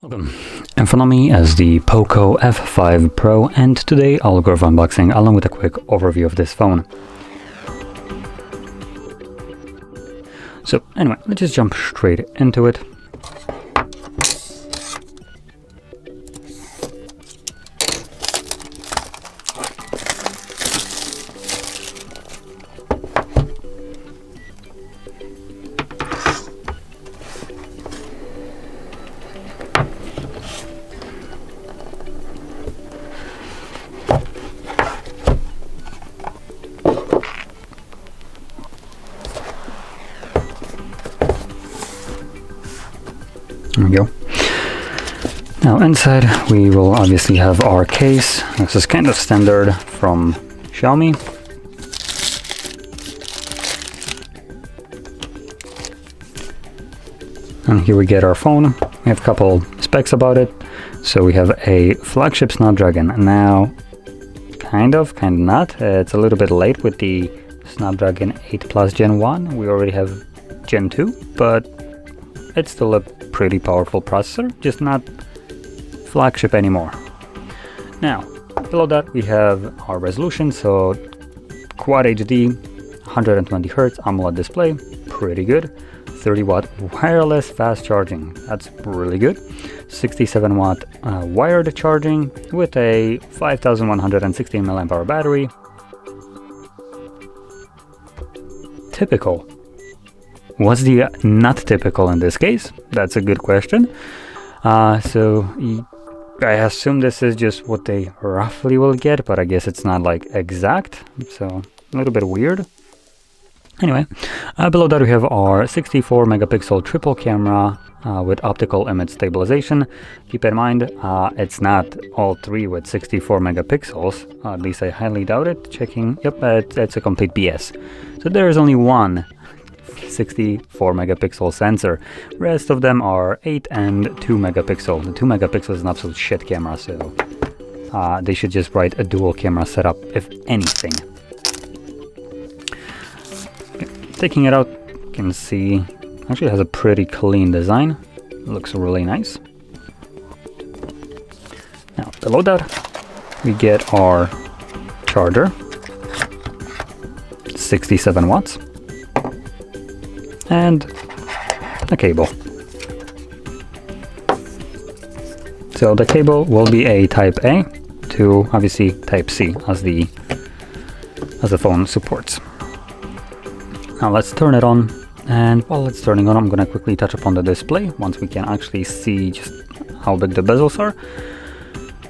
Welcome. In front of me is the POCO F5 Pro, and today I'll go over unboxing along with a quick overview of this phone. So anyway, let's just jump straight into it. There we go. Now inside we will obviously have our case. This is kind of standard from Xiaomi. And here we get our phone. We have a couple specs about it. So we have a flagship Snapdragon. Now, kind of not. It's a little bit late with the Snapdragon 8 Plus Gen 1. We already have Gen 2, but it's still a pretty powerful processor, just not flagship anymore. Now, below that we have our resolution, so Quad HD, 120 Hz AMOLED display, pretty good. 30-watt wireless fast charging, that's really good. 67-watt wired charging with a 5116 mAh battery. Typical. What's the not typical in this case? That's a good question. So I assume this is just what they roughly will get, but I guess it's not like exact, so a little bit weird. Anyway, below that we have our 64 megapixel triple camera with optical image stabilization. Keep in mind, it's not all three with 64 megapixels, at least I highly doubt it. Checking, yep, it's a complete BS. So there is only one 64 megapixel sensor. Rest of them are 8 and 2 megapixel. The 2 megapixel is an absolute shit camera, so they should just write a dual camera setup if anything. Okay. Taking it out, you can see actually it has a pretty clean design. Looks really nice. Now below that we get our charger, 67 watts. And a cable. So the cable will be a Type A to obviously Type C as the phone supports. Now let's turn it on, and while it's turning on, I'm gonna quickly touch upon the display once we can actually see just how big the bezels are.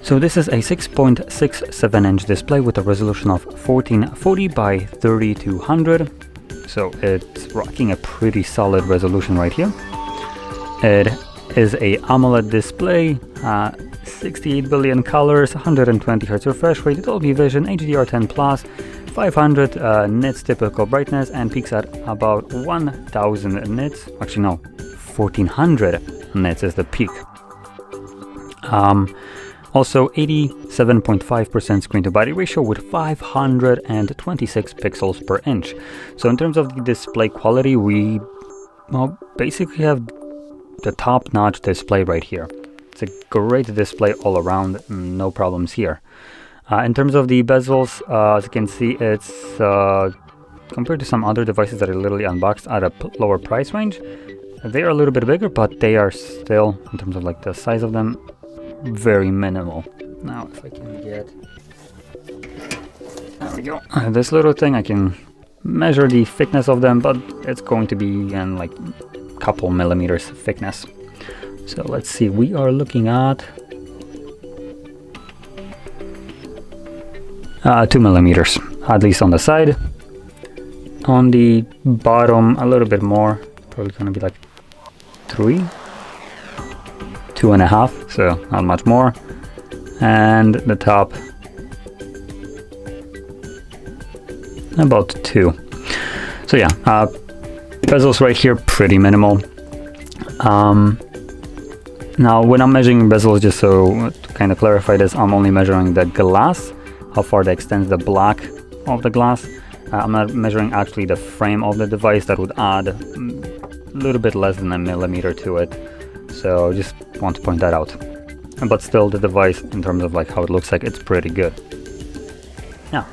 So this is a 6.67 inch display with a resolution of 1440 by 3200. So it's rocking a pretty solid resolution right here. It is a AMOLED display, 68 billion colors, 120 Hz refresh rate, Dolby Vision, HDR10 Plus, 500 nits typical brightness, and peaks at about 1000 nits. Actually no, 1400 nits is the peak. Also 87.5% screen to body ratio with 526 pixels per inch. So in terms of the display quality, we basically have the top-notch display right here. It's a great display all around, no problems here. In terms of the bezels, as you can see, it's compared to some other devices that are literally unboxed at a lower price range, they are a little bit bigger, but they are still, in terms of like the size of them, very minimal. Now if I can get, there we go, this little thing, I can measure the thickness of them, but it's going to be in like a couple millimeters thickness. So let's see, we are looking at 2 millimeters, at least on the side. On the bottom a little bit more, probably gonna be like 3, 2.5, so not much more. And the top about 2. So yeah, bezels right here pretty minimal. Now when I'm measuring bezels, just so to kind of clarify this, I'm only measuring the glass, how far that extends the black of the glass. I'm not measuring actually the frame of the device. That would add a little bit less than a millimeter to it. So just want to point that out. But still, the device, in terms of like how it looks like, it's pretty good. Now,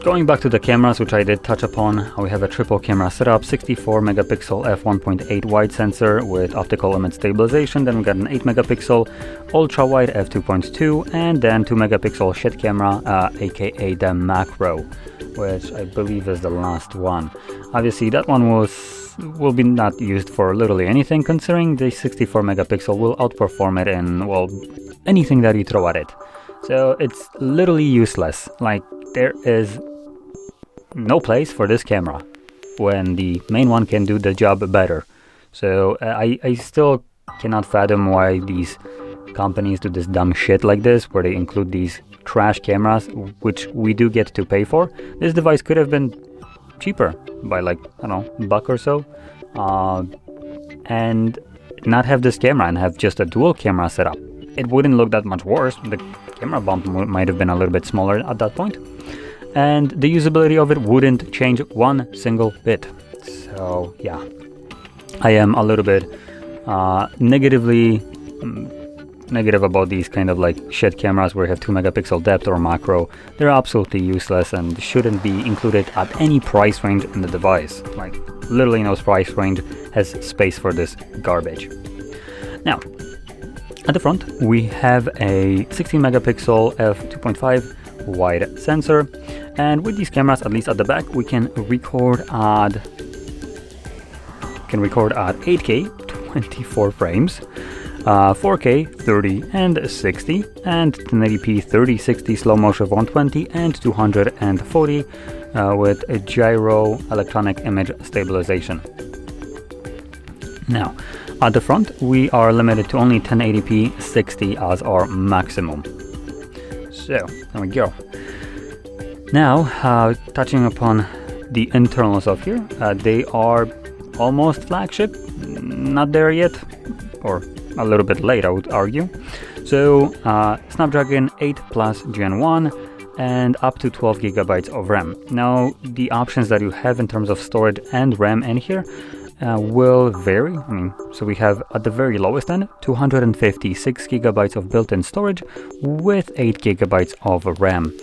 going back to the cameras, which I did touch upon, we have a triple camera setup, 64 megapixel f1.8 wide sensor with optical image stabilization. Then we got an 8 megapixel ultra wide f2.2, and then 2 megapixel shit camera, aka the macro, which I believe is the last one. Obviously, that one will be not used for literally anything, considering the 64 megapixel will outperform it in, well, anything that you throw at it. So it's literally useless. Like, there is no place for this camera when the main one can do the job better. So I still cannot fathom why these companies do this dumb shit like this, where they include these trash cameras, which we do get to pay for. This device could have been cheaper by like, I don't know, $1 or so, and not have this camera and have just a dual camera setup. It wouldn't look that much worse. The camera bump might have been a little bit smaller at that point, and the usability of it wouldn't change one single bit. So yeah, I am a little bit negative about these kind of like shit cameras where you have 2 megapixel depth or macro. They're absolutely useless and shouldn't be included at any price range in the device. Like, literally no price range has space for this garbage. Now, at the front we have a 16 megapixel f2.5 wide sensor, and with these cameras, at least at the back, we can record at 8K 24 frames, 4K 30 and 60, and 1080p 30/60 slow motion of 120 and 240 with a gyro electronic image stabilization. Now, at the front, we are limited to only 1080p 60 as our maximum. So, there we go. Now, touching upon the internals of here, they are almost flagship, not there yet, or a little bit late, I would argue. So, Snapdragon 8 Plus Gen 1 and up to 12 gigabytes of RAM. Now, the options that you have in terms of storage and RAM in here will vary. I mean, so we have at the very lowest end 256 gigabytes of built-in storage with 8 gigabytes of RAM.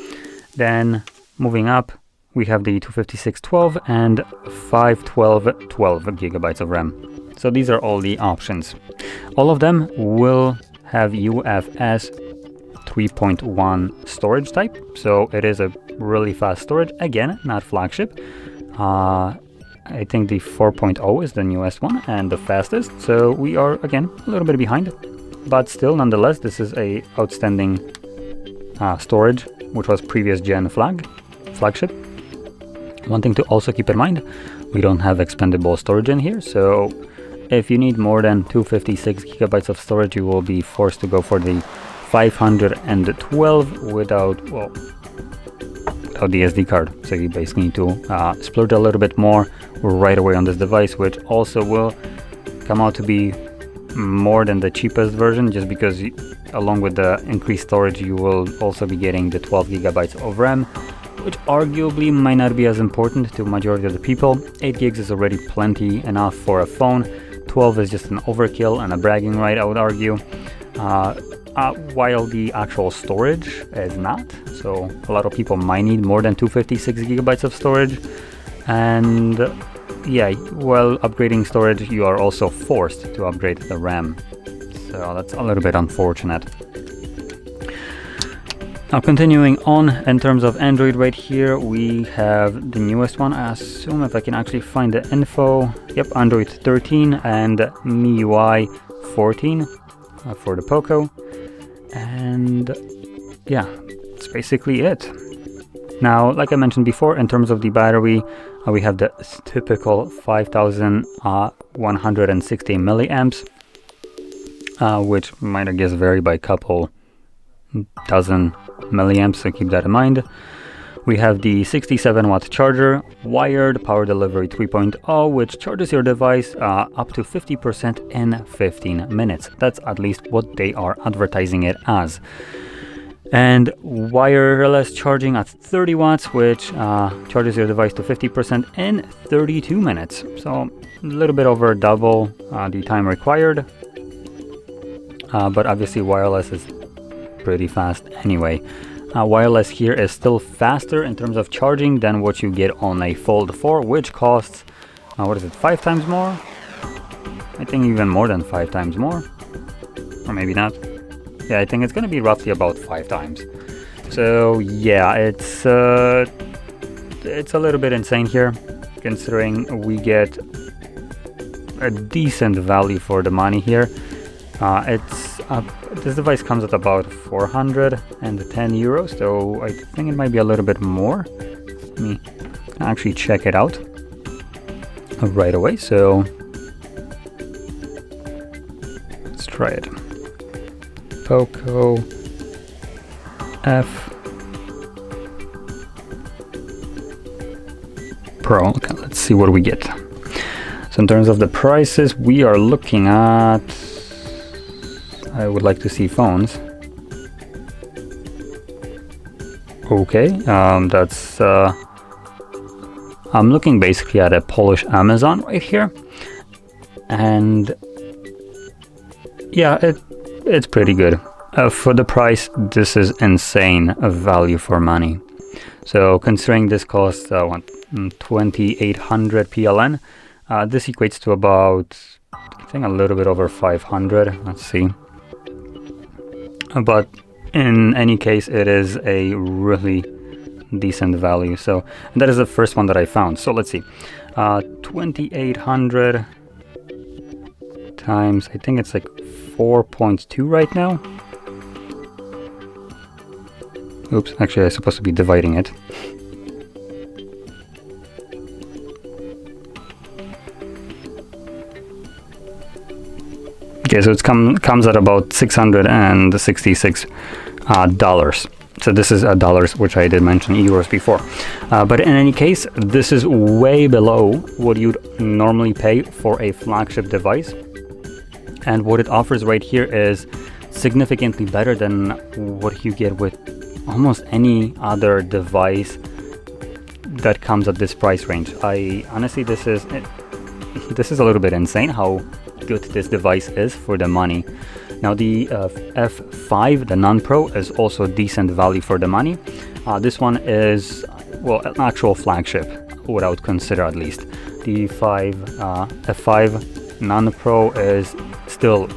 Then moving up, we have the 256/12 and 512/12 gigabytes of RAM. So these are all the options. All of them will have UFS 3.1 storage type, so it is a really fast storage. Again, not flagship. I think the 4.0 is the newest one and the fastest, so we are again a little bit behind, but still, nonetheless, this is a outstanding storage, which was previous gen flagship. One thing to also keep in mind, we don't have expandable storage in here, so if you need more than 256 gigabytes of storage, you will be forced to go for the 512 without the SD card. So you basically need to splurge a little bit more right away on this device, which also will come out to be more than the cheapest version, just because along with the increased storage, you will also be getting the 12 gigabytes of RAM, which arguably might not be as important to majority of the people. 8 gigs is already plenty enough for a phone. 12 is just an overkill and a bragging right, I would argue, while the actual storage is not. So a lot of people might need more than 256 gigabytes of storage, and yeah, while upgrading storage, you are also forced to upgrade the RAM. So that's a little bit unfortunate. Now, continuing on in terms of Android right here, we have the newest one. I assume, if I can actually find the info, yep, Android 13 and MIUI 14 for the POCO. And yeah, that's basically it. Now, like I mentioned before, in terms of the battery, we have the typical 5160 milliamps, which might, I guess, vary by a couple dozen milliamps, so keep that in mind. We have the 67 watt charger, wired power delivery 3.0, which charges your device up to 50% in 15 minutes. That's at least what they are advertising it as. And wireless charging at 30 watts, which charges your device to 50% in 32 minutes. So a little bit over double the time required. But obviously wireless is pretty fast anyway. Wireless here is still faster in terms of charging than what you get on a Fold 4, which costs, what is it, 5 times more? I think even more than 5 times more. Or maybe not. Yeah, I think it's going to be roughly about 5 times. So yeah, it's a little bit insane here, considering we get a decent value for the money here. This device comes at about 410 euros, so I think it might be a little bit more. Let me actually check it out right away. So let's try it. POCO F5 Pro. Okay, let's see what we get. So in terms of the prices, we are looking at, I would like to see phones. Okay, that's I'm looking basically at a Polish Amazon right here, and yeah, it's pretty good. For the price, this is insane value for money. So considering this costs 2800 PLN, this equates to about, I think, a little bit over 500. Let's see. But in any case, it is a really decent value. So and that is the first one that I found. So let's see, 2800 times, I think it's like 4.2 right now. Oops, actually I'm supposed to be dividing it. Okay, so it comes at about $666 dollars. So this is dollars, which I did mention euros before. But in any case, this is way below what you'd normally pay for a flagship device. And what it offers right here is significantly better than what you get with almost any other device that comes at this price range. I honestly, this is a little bit insane how good this device is for the money. Now the F5, the non-Pro, is also decent value for the money. This one is, well, an actual flagship, what I would consider at least. The F5 non-Pro is still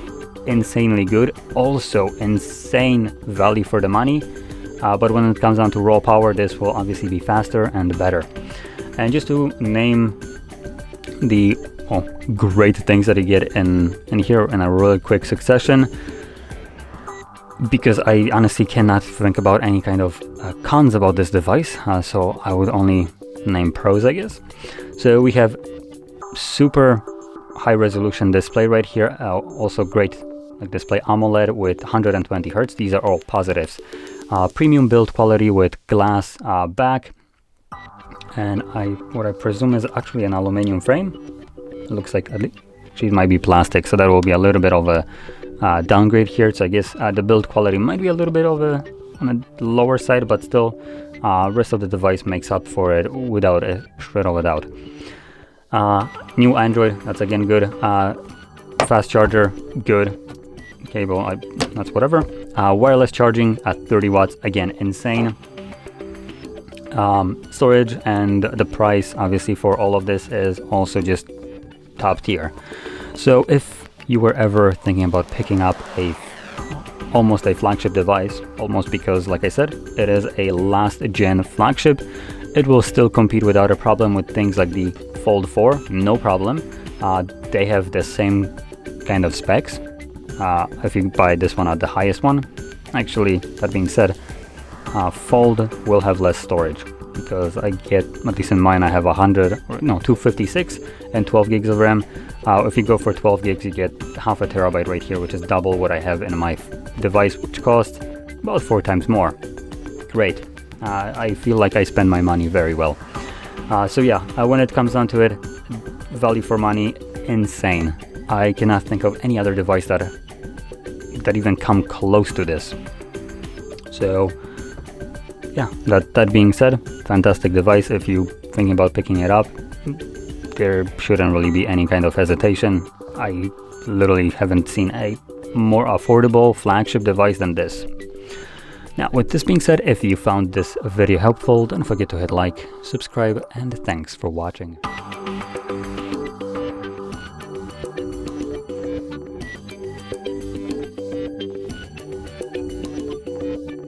insanely good, also insane value for the money. But when it comes down to raw power, this will obviously be faster and better. And just to name the great things that you get in here in a really quick succession, because I honestly cannot think about any kind of cons about this device, so I would only name pros, I guess. So we have super high resolution display right here, also great like display AMOLED with 120 Hz. These are all positives. Premium build quality with glass back, and what I presume is actually an aluminum frame. It looks like actually it might be plastic, so that will be a little bit of a downgrade here. So I guess the build quality might be a little bit on a lower side, but still rest of the device makes up for it without a shred of a doubt. New Android, that's again good. Fast charger, good. Cable, that's whatever. Wireless charging at 30 watts, again insane. Storage and the price obviously for all of this is also just top tier. So if you were ever thinking about picking up almost a flagship device, almost, because like I said, it is a last gen flagship, it will still compete without a problem with things like the Fold 4, no problem. They have the same kind of specs. If you buy this one at the highest one, actually, that being said, Fold will have less storage, because I get, at least in mine, I have 256 and 12 gigs of RAM. If you go for 12 gigs, you get half a terabyte right here, which is double what I have in my device, which costs about 4 times more. Great. I feel like I spend my money very well. So yeah, when it comes down to it, value for money, insane. I cannot think of any other device that even come close to this. So yeah, that being said, fantastic device. If you thinking about picking it up, there shouldn't really be any kind of hesitation. I literally haven't seen a more affordable flagship device than this. Now, with this being said, if you found this video helpful, don't forget to hit like, subscribe, and thanks for watching.